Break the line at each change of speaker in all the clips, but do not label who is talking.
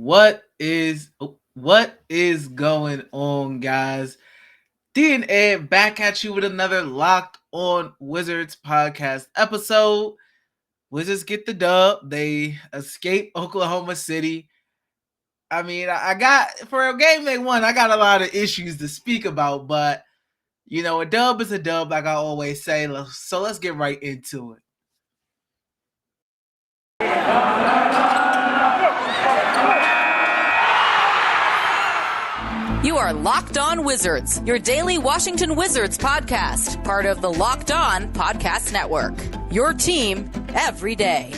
What is going on, guys? D and Ed back at you with another Locked On Wizards podcast episode. Wizards get the dub. They escape Oklahoma City. I mean, I got for a game they won. I got a lot of issues to speak about, but a dub is a dub, like I always say. So let's get right into it.
You are Locked On Wizards, your daily Washington Wizards podcast, part of the Locked On Podcast Network. Your team every day.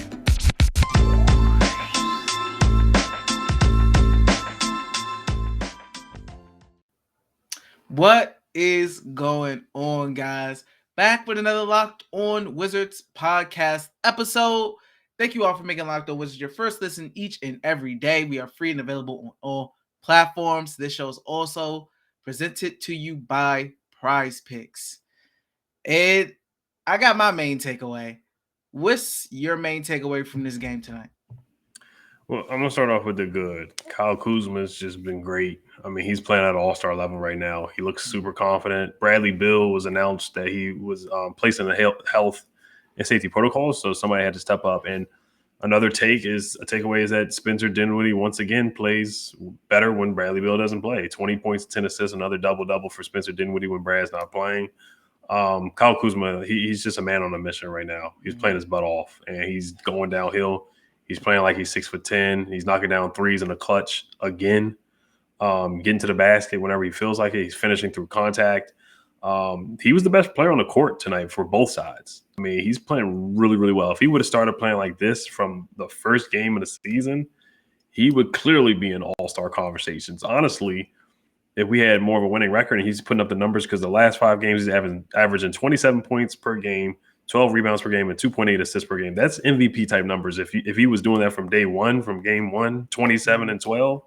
What is going on, guys? Back with another Locked On Wizards podcast episode. Thank you all for making Locked On Wizards your first listen each and every day. We are free and available on all platforms. This show is also presented to you by Prize Picks. And I got my main takeaway. What's your main takeaway from this game tonight?
Well, I'm going to start off with the good. Kyle Kuzma has just been great. I mean, he's playing at all-star level right now. He looks super confident. Bradley Beal was announced that he was placed in the health and safety protocols, so somebody had to step up. And another takeaway is that Spencer Dinwiddie once again plays better when Bradley Beal doesn't play. 20 points, 10 assists, another double-double for Spencer Dinwiddie when Brad's not playing. Kyle Kuzma, he's just a man on a mission right now. He's playing his butt off, and he's going downhill. He's playing like he's 6'10". He's knocking down threes in the clutch again, getting to the basket whenever he feels like it. He's finishing through contact. He was the best player on the court tonight for both sides. I mean, he's playing really, really well. If he would have started playing like this from the first game of the season, he would clearly be in all-star conversations. Honestly, if we had more of a winning record and he's putting up the numbers, because the last 5 games he's averaging 27 points per game, 12 rebounds per game, and 2.8 assists per game. That's MVP-type numbers. If he was doing that from day one, from game one, 27 and 12,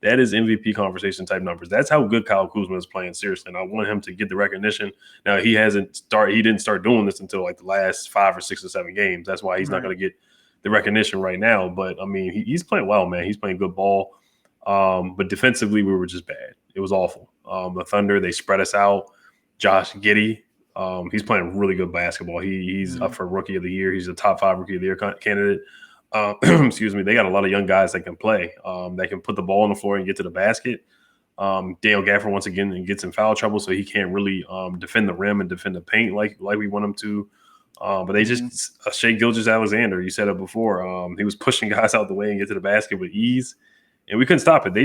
that is MVP conversation type numbers. That's how good Kyle Kuzma is playing, seriously. And I want him to get the recognition. Now, he didn't start doing this until like the last 5 or 6 or 7 games. That's why he's not going to get the recognition right now. But I mean, he's playing well, man. He's playing good ball. But defensively, we were just bad. It was awful. The Thunder, they spread us out. Josh Giddey, he's playing really good basketball. He's up for Rookie of the Year. He's a top 5 Rookie of the Year candidate. Excuse me. They got a lot of young guys that can play. That can put the ball on the floor and get to the basket. Daniel Gafford once again gets in foul trouble, so he can't really defend the rim and defend the paint like we want him to. But they just Shai Gilgeous-Alexander, you said it before. He was pushing guys out the way and get to the basket with ease, and we couldn't stop it. They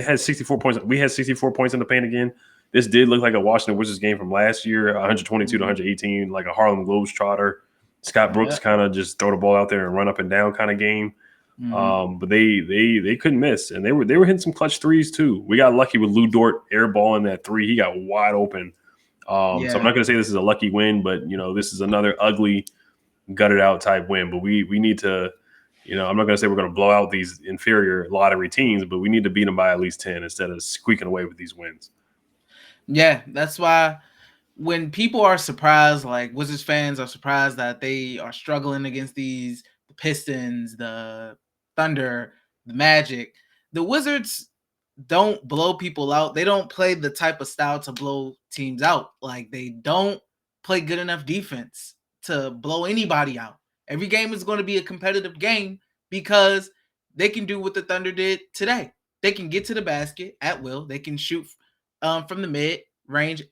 had 64 points. We had 64 points in the paint again. This did look like a Washington Wizards game from last year, 122 to 118, like a Harlem Globetrotter. Scott Brooks kind of just throw the ball out there and run up and down kind of game. But they couldn't miss, and they were hitting some clutch threes too. We got lucky with Lou Dort airballing that 3. He got wide open. So I'm not going to say this is a lucky win, but this is another ugly, gutted out type win. But we need to, I'm not going to say we're going to blow out these inferior lottery teams, but we need to beat them by at least 10 instead of squeaking away with these wins.
Yeah, that's why when people are surprised, like Wizards fans are surprised that they are struggling against the Pistons, the Thunder, the Magic, the Wizards don't blow people out. They don't play the type of style to blow teams out. Like, they don't play good enough defense to blow anybody out. Every game is going to be a competitive game because they can do what the Thunder did today. They can get to the basket at will. They can shoot from the mid range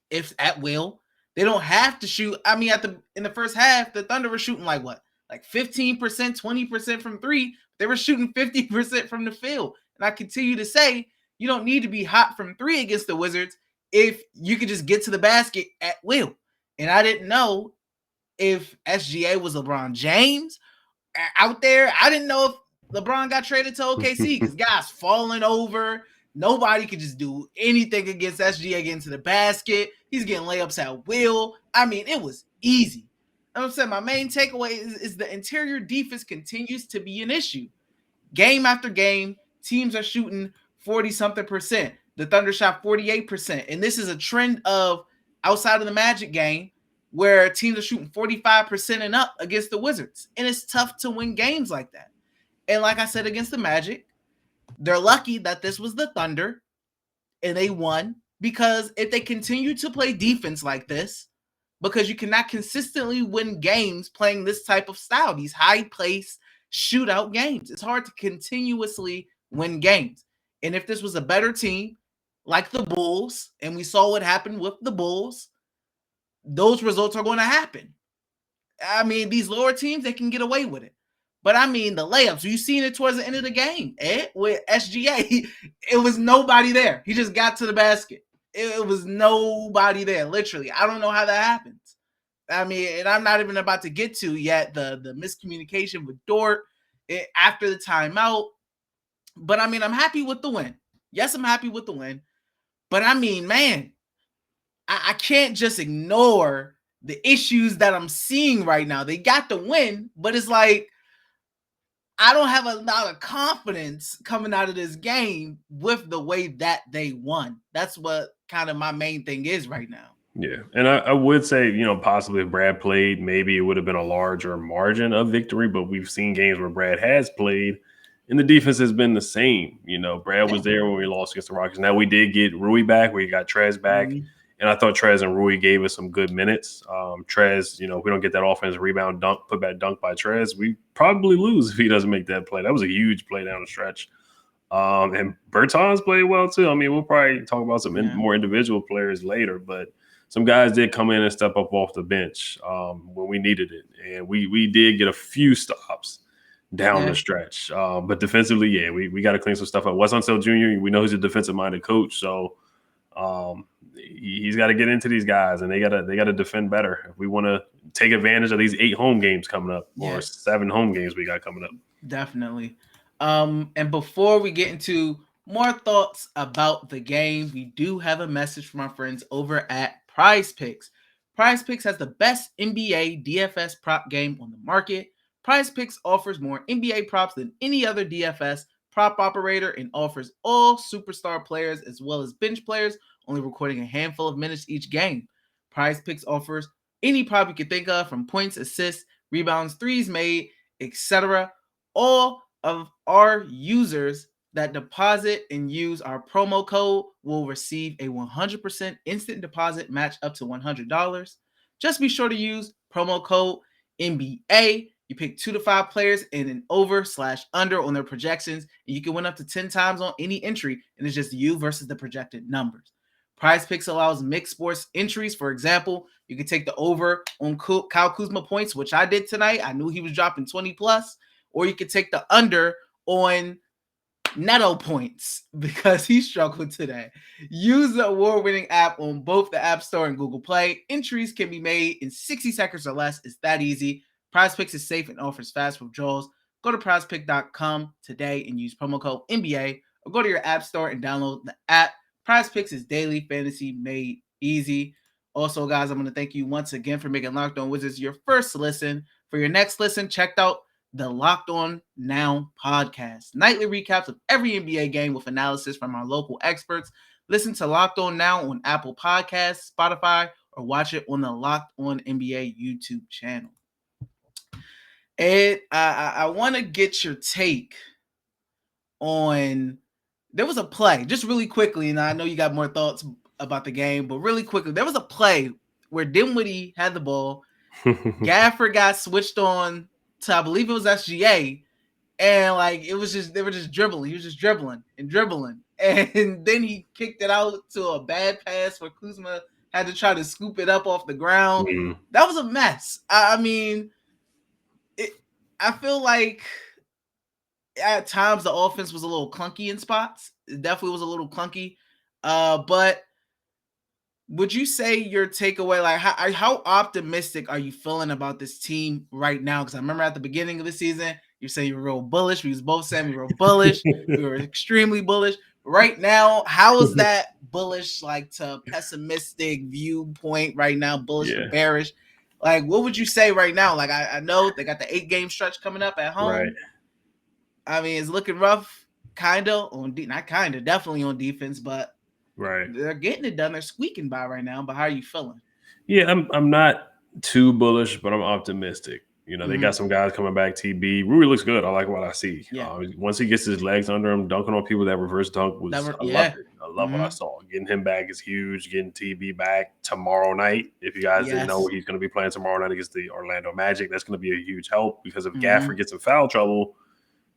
if at will. They don't have to shoot. I mean, in the first half, the Thunder were shooting like 15%, 20% from 3. They were shooting 50% from the field. And I continue to say, you don't need to be hot from 3 against the Wizards if you could just get to the basket at will. And I didn't know if SGA was LeBron James out there. I didn't know if LeBron got traded to OKC because guys falling over. Nobody could just do anything against SGA getting to the basket. He's getting layups at will. I mean, it was easy. I'm saying my main takeaway is the interior defense continues to be an issue. Game after game, teams are shooting 40-something%. The Thunder shot 48%. And this is a trend of outside of the Magic game where teams are shooting 45% and up against the Wizards. And it's tough to win games like that. And like I said against the Magic, they're lucky that this was the Thunder and they won, because if they continue to play defense like this, because you cannot consistently win games playing this type of style, these high-paced shootout games. It's hard to continuously win games. And if this was a better team, like the Bulls, and we saw what happened with the Bulls, those results are going to happen. I mean, these lower teams, they can get away with it. But I mean, the layups, you seen it towards the end of the game, with SGA, it was nobody there. He just got to the basket. It was nobody there, literally. I don't know how that happens. I mean, and I'm not even about to get to yet the miscommunication with Dort after the timeout. But I mean, I'm happy with the win. Yes, I'm happy with the win. But I mean, man, I can't just ignore the issues that I'm seeing right now. They got the win, but it's like, I don't have a lot of confidence coming out of this game with the way that they won. That's what kind of my main thing is right now.
Yeah, and I would say, possibly if Brad played, maybe it would have been a larger margin of victory, but we've seen games where Brad has played, and the defense has been the same. Brad was there when we lost against the Rockets. Now we did get Rui back, we got Trezz back, and I thought Trezz and Rui gave us some good minutes. Trezz, if we don't get that offensive rebound dunk, put back dunk by Trezz, we probably lose if he doesn't make that play. That was a huge play down the stretch. And Bertans played well too. I mean, we'll probably talk about some more individual players later, but some guys did come in and step up off the bench when we needed it. And we did get a few stops down the stretch. But defensively, we got to clean some stuff up. Wes Unseld Jr., we know he's a defensive-minded coach, so he's got to get into these guys, and they got to defend better if we want to take advantage of these 8 home games coming up or 7 home games we got coming up.
Definitely. And before we get into more thoughts about the game, we do have a message from our friends over at Prize Picks. Prize Picks has the best NBA DFS prop game on the market. Prize Picks offers more NBA props than any other DFS prop operator and offers all superstar players as well as bench players, only recording a handful of minutes each game. Prize Picks offers any prop you can think of, from points, assists, rebounds, threes made, etc. All of our users that deposit and use our promo code will receive a 100% instant deposit match up to $100. Just be sure to use promo code NBA. You pick 2 to 5 players and an over/under on their projections, and you can win up to 10 times on any entry, and it's just you versus the projected numbers. Prize Picks allows mixed sports entries. For example, you can take the over on Kyle Kuzma points, which I did tonight. I knew he was dropping 20 plus, or you could take the under on Neto points because he struggled today. Use the award-winning app on both the App Store and Google Play. Entries can be made in 60 seconds or less. It's that easy. Prize Picks is safe and offers fast withdrawals. Go to prizepick.com today and use promo code NBA, or go to your App Store and download the app. Prize Picks is daily fantasy made easy. Also, guys, I'm going to thank you once again for making Locked On Wizards your first listen. For your next listen, check out the Locked On Now podcast. Nightly recaps of every NBA game with analysis from our local experts. Listen to Locked On Now on Apple Podcasts, Spotify, or watch it on the Locked On NBA YouTube channel. And I want to get your take on, there was a play, just really quickly, and I know you got more thoughts about the game, but really quickly, there was a play where Dinwiddie had the ball. Gafford got switched on to, I believe it was SGA, and like they were just dribbling. He was just dribbling, and then he kicked it out to a bad pass where Kuzma had to try to scoop it up off the ground. That was a mess. I mean, I feel like at times the offense was a little clunky in spots. It definitely was a little clunky, but would you say your takeaway, like how optimistic are you feeling about this team right now? Because I remember at the beginning of the season, you're saying you were real bullish. We was both saying we were bullish. We were extremely bullish. Right now, how is that bullish like to pessimistic viewpoint right now, bullish to bearish? Like, what would you say right now? Like, I know they got the 8-game stretch coming up at home.
Right.
I mean, it's looking rough, definitely on defense, but they're getting it done. They're squeaking by right now. But how are you feeling?
Yeah, I'm not too bullish, but I'm optimistic. You know, they got some guys coming back. TB Rui looks good. I like what I see. Once he gets his legs under him, dunking on people, that reverse dunk was I loved it. I love what I saw. Getting him back is huge. Getting TB back tomorrow night. If you guys didn't know, he's going to be playing tomorrow night against the Orlando Magic. That's going to be a huge help because if Gafford gets in foul trouble,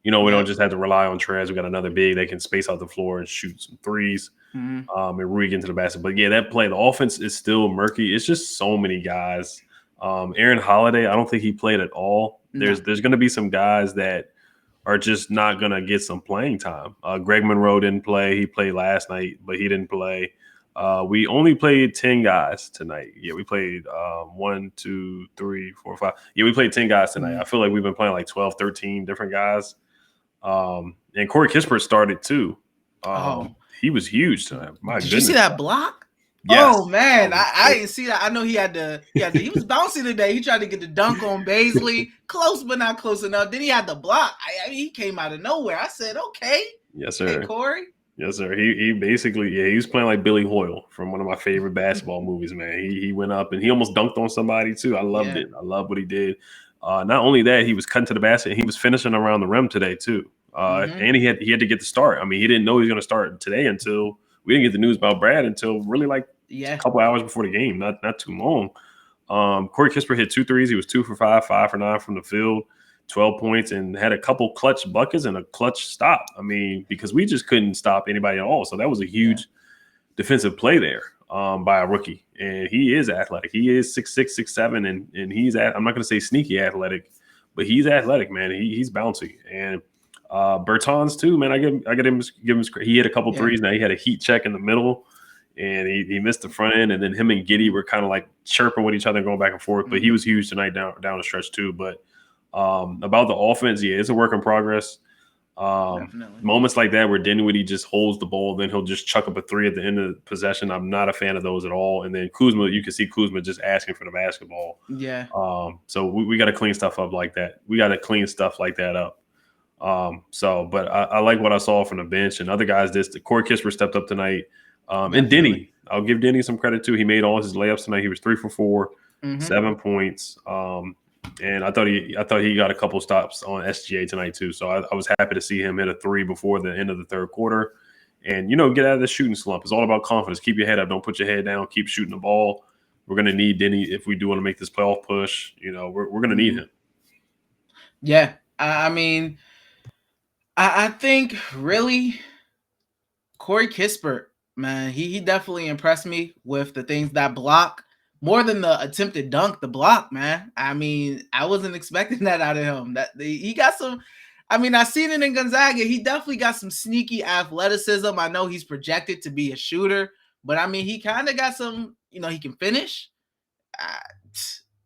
you know, we don't just have to rely on Trezz. We got another big. They can space out the floor and shoot some threes. And Rui get into the basket. But yeah, that play, the offense is still murky. It's just so many guys. Aaron Holiday, I don't think he played at all. There's going to be some guys that are just not going to get some playing time. Greg Monroe didn't play. He played last night, but he didn't play. We only played 10 guys tonight. Yeah, we played 1, 2, 3, 4, 5. Yeah, we played 10 guys tonight. I feel like we've been playing like 12, 13 different guys. And Corey Kispert started too. He was huge tonight. My goodness.
Did you see that block? Yes. Oh man, I didn't see that. I know he was bouncy today. He tried to get the dunk on Baisley, close but not close enough. Then he had the block. I mean, he came out of nowhere. I said, okay.
Yes, sir.
Hey, Corey.
Yes, sir. He basically, he was playing like Billy Hoyle from one of my favorite basketball movies, man. He went up and he almost dunked on somebody too. I loved it. I love what he did. Not only that, he was cutting to the basket. He was finishing around the rim today too. And he had to get the start. I mean, he didn't know he was going to start today until we didn't get the news about Brad until really like a couple hours before the game. Not too long. Corey Kispert hit 2 threes. He was 2 for 5, 5 for 9 from the field, 12 points, and had a couple clutch buckets and a clutch stop. I mean, because we just couldn't stop anybody at all. So that was a huge defensive play there by a rookie. And he is athletic. He is 6'6", 6'7", and he's I'm not going to say sneaky athletic, but he's athletic, man. He's bouncy. And Bertans too, man. I give him he hit a couple threes. Now he had a heat check in the middle, and he missed the front end. And then him and Giddey were kind of like chirping with each other, going back and forth. But he was huge tonight down the stretch too. But about the offense, it's a work in progress. Moments like that where Dinwiddie just holds the ball, then he'll just chuck up a three at the end of the possession. I'm not a fan of those at all. And then Kuzma, you can see Kuzma just asking for the basketball.
Yeah.
So we got to clean stuff up like that. We got to clean stuff like that up. But I like what I saw from the bench and other guys. Corey Kispert stepped up tonight. And Denny, I'll give Denny some credit too. He made all his layups tonight. He was 3 for 4, 7 points. And I thought he got a couple stops on SGA tonight too. So I was happy to see him hit a 3 before the end of the third quarter. And, get out of the shooting slump. It's all about confidence. Keep your head up. Don't put your head down. Keep shooting the ball. We're going to need Denny if we do want to make this playoff push. We're going to need him.
Yeah. I mean, I think really Corey Kispert, man, he definitely impressed me with the things that block. More than the attempted dunk, the block, man. I mean, I wasn't expecting that out of him. He got some. I mean, I seen it in Gonzaga. He definitely got some sneaky athleticism. I know he's projected to be a shooter, but I mean, he kind of got some. He can finish.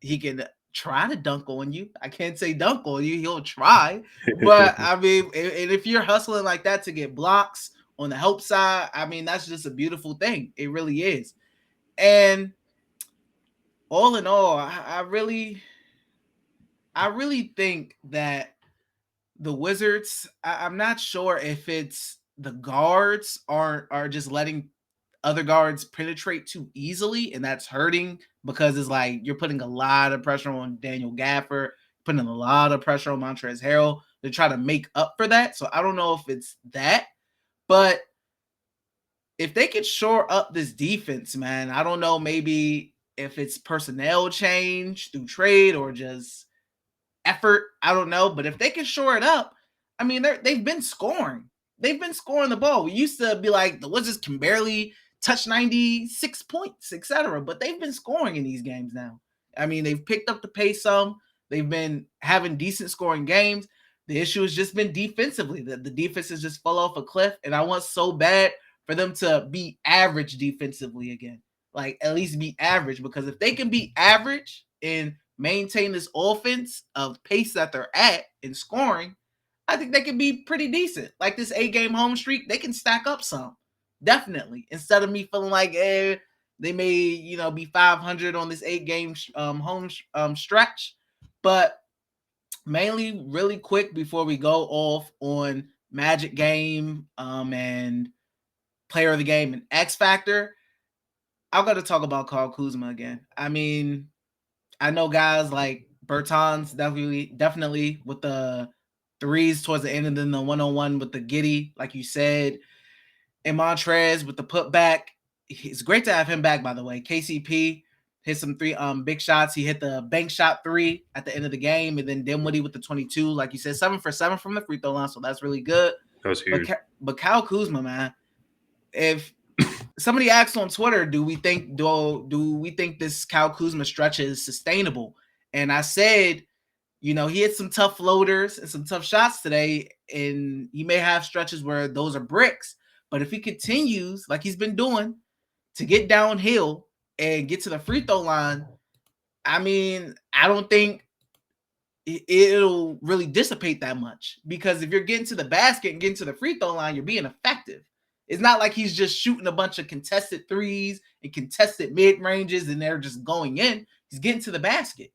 He can try to dunk on you. I can't say dunk on you. He'll try, but I mean, and if you're hustling like that to get blocks on the help side, I mean, that's just a beautiful thing. It really is, and. All in all, I really think that the Wizards, I'm not sure if it's the guards are just letting other guards penetrate too easily, and that's hurting because it's like you're putting a lot of pressure on Daniel Gafford, putting a lot of pressure on Montrezl Harrell to try to make up for that. So I don't know if it's that, but if they could shore up this defense, man, I don't know, maybe if it's personnel change through trade or just effort, I don't know. But if they can shore it up, I mean, they've been scoring. They've been scoring the ball. We used to be like, the Wizards can barely touch 96 points, etc. But they've been scoring in these games now. I mean, they've picked up the pace some. They've been having decent scoring games. The issue has just been defensively. The defense has just fell off a cliff. And I want so bad for them to be average defensively again. Like, at least be average, because if they can be average and maintain this offense of pace that they're at in scoring, I think they can be pretty decent. Like this 8-game home streak, they can stack up some, definitely. Instead of me feeling like they may be 500 on this 8-game home stretch. But mainly, really quick before we go off on Magic game and Player of the Game and X Factor. I've got to talk about Kyle Kuzma again. I mean, I know guys like Bertans definitely with the threes towards the end, and then the 1-on-1 with the Giddy, like you said. And Montrez with the putback. It's great to have him back, by the way. KCP hit some three big shots. He hit the bank shot 3 at the end of the game, and then Dinwiddie with the 22. Like you said, 7 for 7 from the free throw line, so that's really good.
That's huge.
But Kyle Kuzma, man, if somebody asked on Twitter, do we think this Kyle Kuzma stretch is sustainable? And I said, he hit some tough floaters and some tough shots today, and he may have stretches where those are bricks. But if he continues like he's been doing to get downhill and get to the free throw line, I mean, I don't think it'll really dissipate that much, because if you're getting to the basket and getting to the free throw line, you're being effective. It's not like he's just shooting a bunch of contested threes and contested mid-ranges and they're just going in. He's getting to the basket,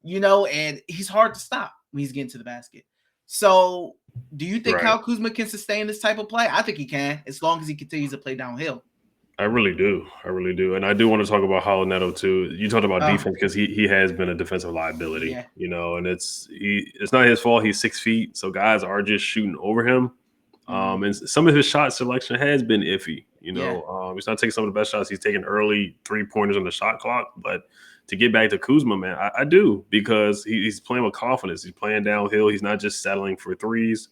and he's hard to stop when he's getting to the basket. So do you think Kyle Kuzma can sustain this type of play? I think he can, as long as he continues to play downhill.
I really do. And I do want to talk about Hollow Neto too. You talked about defense, because he has been a defensive liability, and it's not his fault. He's 6 feet, so guys are just shooting over him. And some of his shot selection has been iffy. He's not taking some of the best shots. He's taking early 3-pointers on the shot clock. But to get back to Kuzma, man, I do, because he's playing with confidence. He's playing downhill. He's not just settling for threes.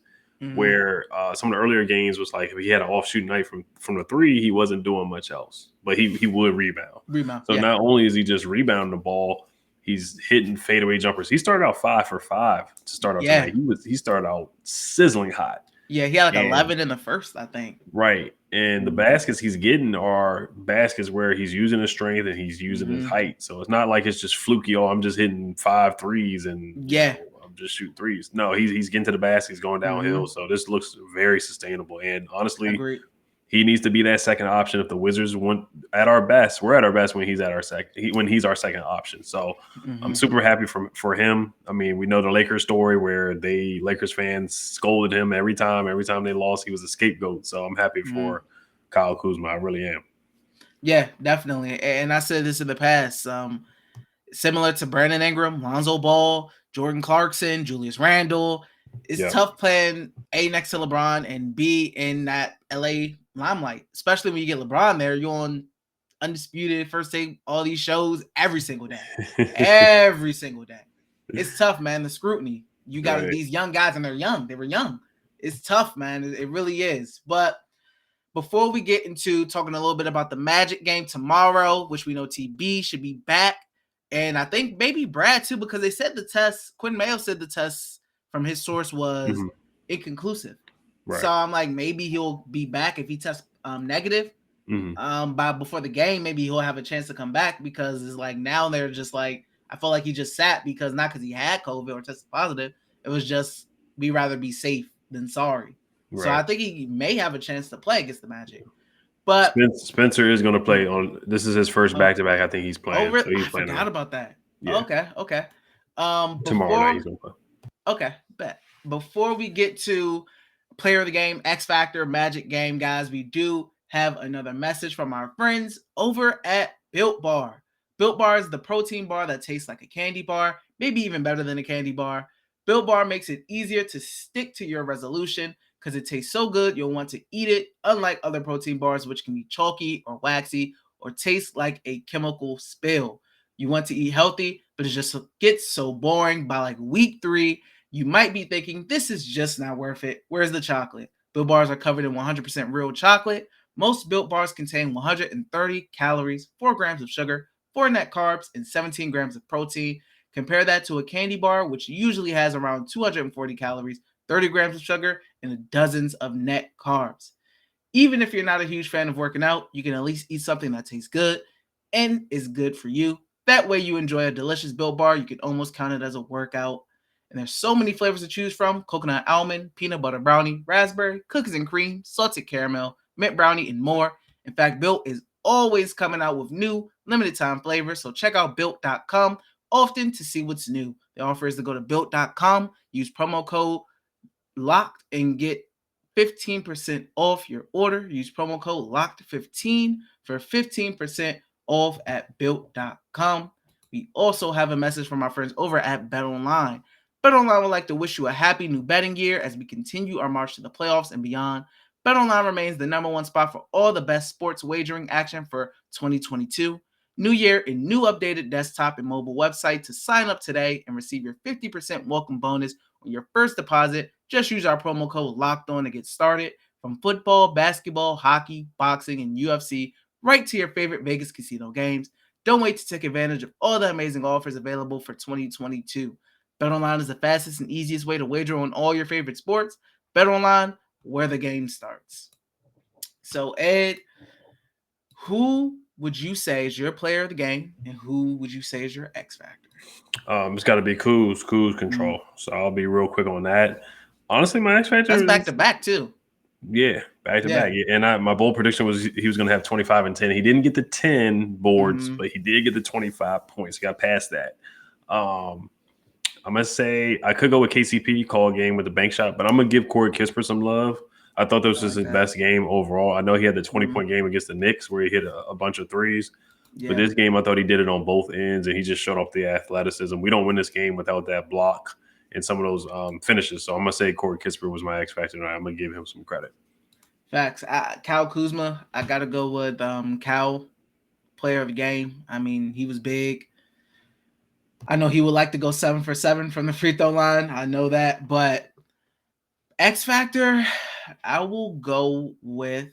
Where some of the earlier games was like, if he had an off-shooting night from the 3, he wasn't doing much else, but he would rebound. So not only is he just rebounding the ball, he's hitting fadeaway jumpers. He started out 5 for 5 to start out tonight. He started out sizzling hot.
Yeah, he had 11 in the first, I think.
Right, and the baskets he's getting are baskets where he's using his strength and he's using his height. So it's not like it's just fluky. Oh, I'm just hitting 5 threes and just shoot threes. No, he's getting to the basket. He's going downhill. So this looks very sustainable. And honestly, he needs to be that second option. If the Wizards want at our best, we're at our best when he's our second option. So I'm super happy for him. I mean, we know the Lakers story where Lakers fans scolded him every time they lost. He was a scapegoat. So I'm happy for Kyle Kuzma. I really am.
Yeah, definitely. And I said this in the past. Similar to Brandon Ingram, Lonzo Ball, Jordan Clarkson, Julius Randle. It's tough playing A next to LeBron and B in that LA limelight, especially when you get LeBron there. You're on Undisputed, First Take, all these shows every single day. Every single day. It's tough, man. The scrutiny. You got these young guys, and they're young. They were young. It's tough, man. It really is. But before we get into talking a little bit about the Magic game tomorrow, which we know TB should be back, and I think maybe Brad too, because they said the test, Quinn Mayo said the test from his source was inconclusive. Right. So I'm like, maybe he'll be back if he tests negative by before the game. Maybe he'll have a chance to come back, because it's like now they're just like, I feel like he just sat because not because he had COVID or tested positive. It was just, we rather be safe than sorry. Right. So I think he may have a chance to play against the Magic. But
Spencer is going to play on. This is his first back-to-back. I think he's playing.
Oh, really?
So he's
I
playing
forgot about that.
Yeah.
Okay.
Tomorrow night he's going to play.
Okay, bet. Before we get to player of the game, X Factor, Magic game, guys, we do have another message from our friends over at Built Bar. Built Bar is the protein bar that tastes like a candy bar, maybe even better than a candy bar. Built Bar makes it easier to stick to your resolution because it tastes so good you'll want to eat it, unlike other protein bars which can be chalky or waxy or taste like a chemical spill. You want to eat healthy, but it just gets so boring by like week 3. You might be thinking, this is just not worth it. Where's the chocolate? Built Bars are covered in 100% real chocolate. Most Built Bars contain 130 calories, 4 grams of sugar, 4 net carbs, and 17 grams of protein. Compare that to a candy bar, which usually has around 240 calories, 30 grams of sugar, and dozens of net carbs. Even if you're not a huge fan of working out, you can at least eat something that tastes good and is good for you. That way you enjoy a delicious Built Bar. You can almost count it as a workout. And there's so many flavors to choose from: coconut almond, peanut butter brownie, raspberry, cookies and cream, salted caramel, mint brownie, and more. In fact, Built is always coming out with new limited time flavors. So check out Built.com often to see what's new. The offer is to go to Built.com, use promo code LOCKED, and get 15% off your order. Use promo code LOCKED15 for 15% off at Built.com. We also have a message from our friends over at BetOnline. BetOnline would like to wish you a happy new betting year as we continue our march to the playoffs and beyond. BetOnline remains the number one spot for all the best sports wagering action for 2022. New year and new updated desktop and mobile website to sign up today and receive your 50% welcome bonus on your first deposit. Just use our promo code LOCKEDON to get started. From football, basketball, hockey, boxing, and UFC, right to your favorite Vegas casino games. Don't wait to take advantage of all the amazing offers available for 2022. BetOnline is the fastest and easiest way to wager on all your favorite sports. BetOnline, where the game starts. So, Ed, who would you say is your player of the game, and who would you say is your X factor?
It's got to be Kuz control. So I'll be real quick on that. Honestly, my X factor
That's
is
back to back too.
Yeah, back to back. And my bold prediction was he was going to have 25 and 10. He didn't get the 10 boards, but he did get the 25 points. He got past that. I'm going to say I could go with KCP, call a game with the bank shot, but I'm going to give Corey Kispert some love. I thought this was his best game overall. I know he had the 20-point game against the Knicks where he hit a bunch of threes. But this game, I thought he did it on both ends, and he just showed off the athleticism. We don't win this game without that block and some of those finishes. So I'm going to say Corey Kispert was my X factor, and I'm going to give him some credit.
Facts. Kyle Kuzma, I got to go with Cal, player of the game. I mean, he was big. I know he would like to go 7 for 7 from the free throw line. I know that. But X factor, I will go with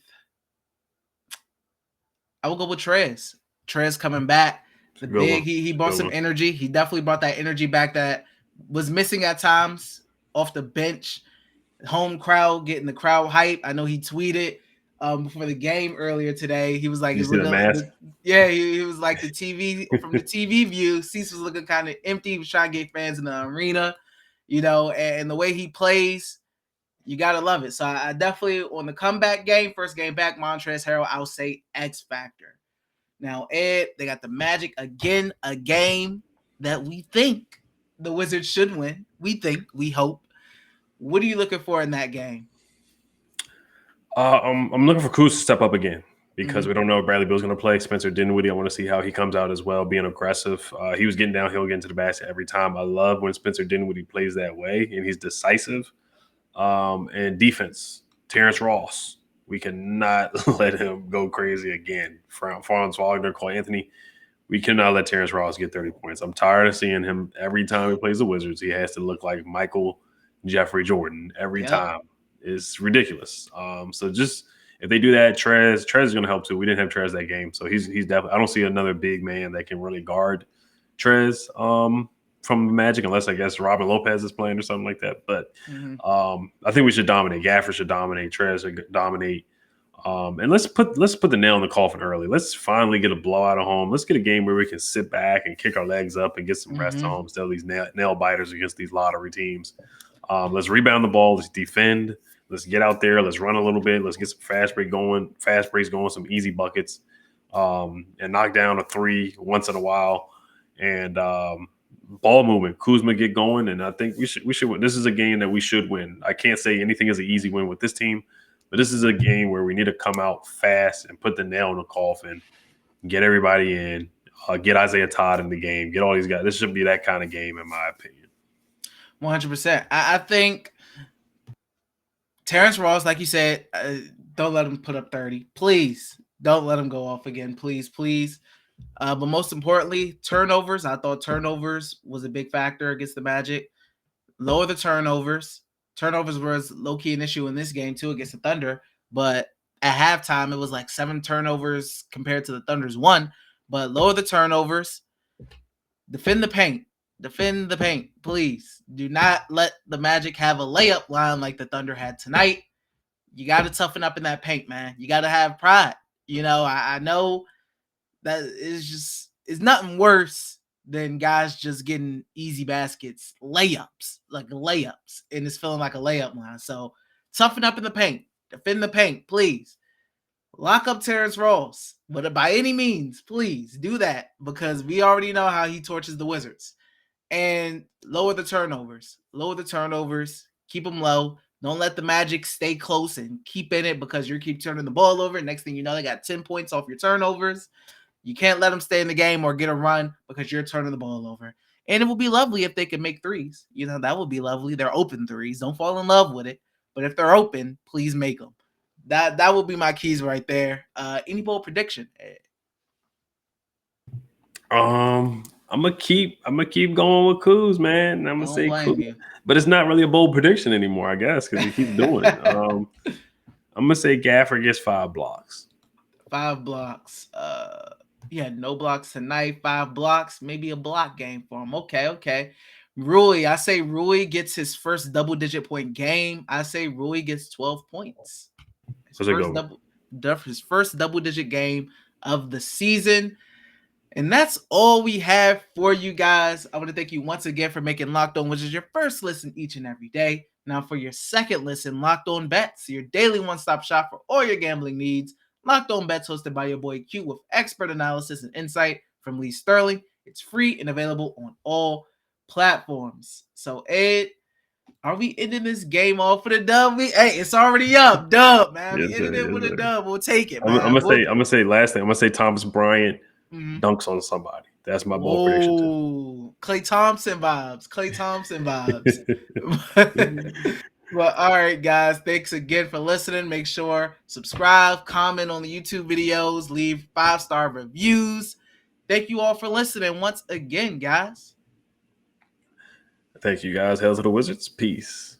Trezz. Trezz coming back. The big, he brought some energy. He definitely brought that energy back that was missing at times off the bench. Home crowd, getting the crowd hype. I know he tweeted before the game earlier today. He was like,
he was
like the TV from the TV view. Cease was looking kind of empty. He was trying to get fans in the arena, and the way he plays, you gotta love it. So I definitely on the comeback game, first game back, Montrezl Harrell, I'll say X factor. Now, Ed, they got the Magic again, a game that we think the Wizards should win. We hope. What are you looking for in that game?
I'm looking for Kuz to step up again because we don't know if Bradley Beal's going to play. Spencer Dinwiddie, I want to see how he comes out as well, being aggressive. He was getting downhill, getting to the basket every time. I love when Spencer Dinwiddie plays that way, and he's decisive. And defense, Terrence Ross. We cannot let him go crazy again. Franz Wagner, Cole Anthony, we cannot let Terrence Ross get 30 points. I'm tired of seeing him every time he plays the Wizards. He has to look like Michael Jeffrey Jordan every time. It's ridiculous. So just if they do that, Trezz is going to help too. We didn't have Trezz that game, so he's definitely. I don't see another big man that can really guard Trezz from the Magic, unless I guess Robin Lopez is playing or something like that. But I think we should dominate. Gaffer should dominate. Trezz should dominate. And let's put the nail in the coffin early. Let's finally get a blowout at home. Let's get a game where we can sit back and kick our legs up and get some rest at home instead of these nail biters against these lottery teams. Let's rebound the ball. Let's defend. Let's get out there. Let's run a little bit. Let's get some fast breaks going, some easy buckets, and knock down a three once in a while. And ball movement. Kuzma get going, and I think we should win. This is a game that we should win. I can't say anything is an easy win with this team, but this is a game where we need to come out fast and put the nail in the coffin, get everybody in, get Isaiah Todd in the game, get all these guys. This should be that kind of game, in my opinion.
100%. I think Terrence Ross, like you said, don't let him put up 30. Please don't let him go off again. Please. But most importantly, turnovers. I thought turnovers was a big factor against the Magic. Lower the turnovers. Turnovers was low-key an issue in this game, too, against the Thunder. But at halftime, it was like 7 turnovers compared to the Thunder's 1. But lower the turnovers. Defend the paint. Defend the paint, please. Do not let the Magic have a layup line like the Thunder had tonight. You got to toughen up in that paint, man. You got to have pride. I know that it's nothing worse than guys just getting easy baskets, layups, and it's feeling like a layup line. So toughen up in the paint. Defend the paint, please. Lock up Terrence Ross. But by any means, please do that because we already know how he torches the Wizards. And lower the turnovers. Keep them low. Don't let the Magic stay close and keep in it because you keep turning the ball over. Next thing you know, they got 10 points off your turnovers. You can't let them stay in the game or get a run because you're turning the ball over. And it would be lovely if they could make threes. That would be lovely. They're open threes. Don't fall in love with it. But if they're open, please make them. That would be my keys right there. Any bold prediction?
I'm gonna keep going with Kuz, man. I'm gonna say Kuz, but it's not really a bold prediction anymore, I guess, because he keeps doing it. I'm gonna say Gafford gets 5 blocks.
5 blocks. He had no blocks tonight. 5 blocks, maybe a block game for him. Okay. Rui, I say Rui gets his first double-digit point game. I say Rui gets 12 points. His first double-digit game of the season. And that's all we have for you guys. I want to thank you once again for making Locked On Wizards your first listen each and every day. Now for your second listen, Locked On Bets, your daily one-stop shop for all your gambling needs. Locked On Bets, hosted by your boy Q, with expert analysis and insight from Lee Sterling. It's free and available on all platforms. So, Ed, are we ending this game off with a dub? Hey, it's already up. Dub, man.
Yes,
we ended it with a dub. We'll take it,
man.
I'm
gonna say last thing. I'm gonna say Thomas Bryant dunks on somebody. That's my bold prediction too.
Klay Thompson vibes. Well, all right, guys. Thanks again for listening. Make sure subscribe, comment on the YouTube videos, leave 5-star reviews. Thank you all for listening once again, guys.
Thank you, guys. Hail to the Wizards. Peace.